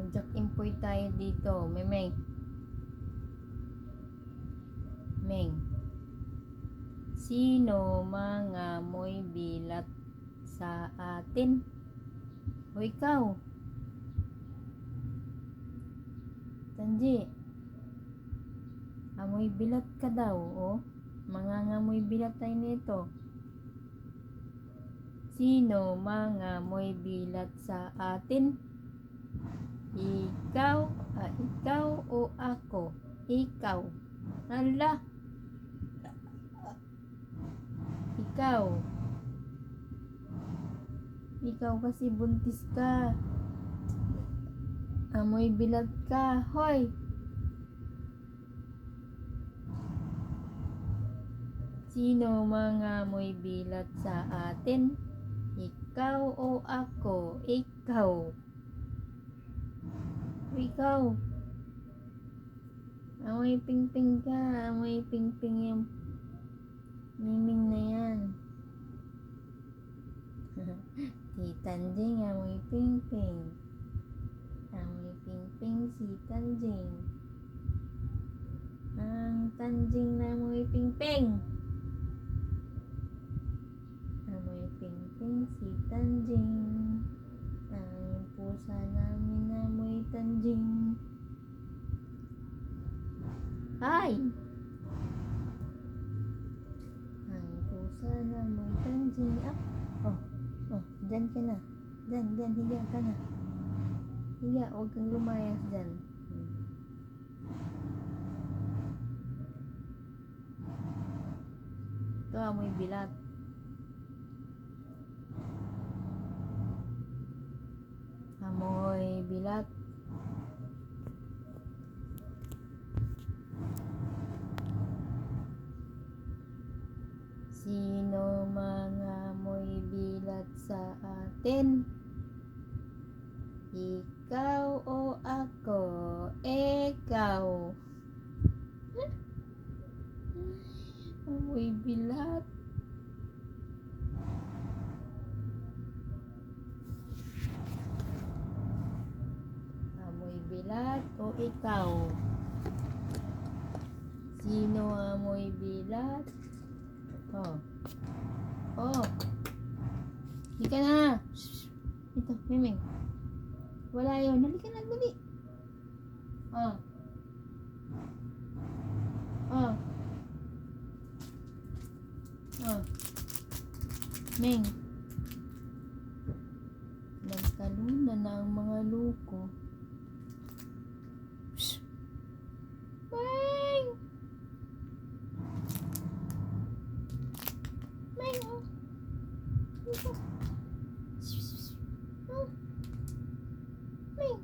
Jack Impoy tayo dito. Meng. Meng. Sino mga mo'y bilat sa atin? O ikaw? Tanji. Amoy bilat ka daw, oh. Mangangamoy bilat tayo nito. Sino mga mo'y bilat sa atin? Ikaw o ako? Ikaw. Hala. Ikaw. Ikaw kasi buntis ka. Amoy bilat ka. Hoy. Sino mga mo'y bilat sa atin? Ikaw o ako? Ikaw. Ikaw. Amoy pingping ka. Amoy pingping yung miming na yan. Si Tanjing amoy pingping. Amoy pingping si Tanjing. Ang Tanjing na amoy pingping. Amoy pingping si Tanjing. Ang pusa namin amoy Tanjing. Ay! Ang pusa namoy Tanjing. Oh, dyan ka na. Dyan, higa ka na. Higa, huwag kang lumayas dyan. Ito, amoy bilat. Amoy bilat. Sino mga mo'y bilat sa atin? Ikaw o ako? Ikaw. Amoy bilat. Amoy bilat o ikaw? Sino amoy bilat? Oh. Halika na. Ito, Miming. Wala yun. Halika na, dali. Ming. Nagtalunan na ang mga luko. Ming! Ming, oh. Ito. Ming.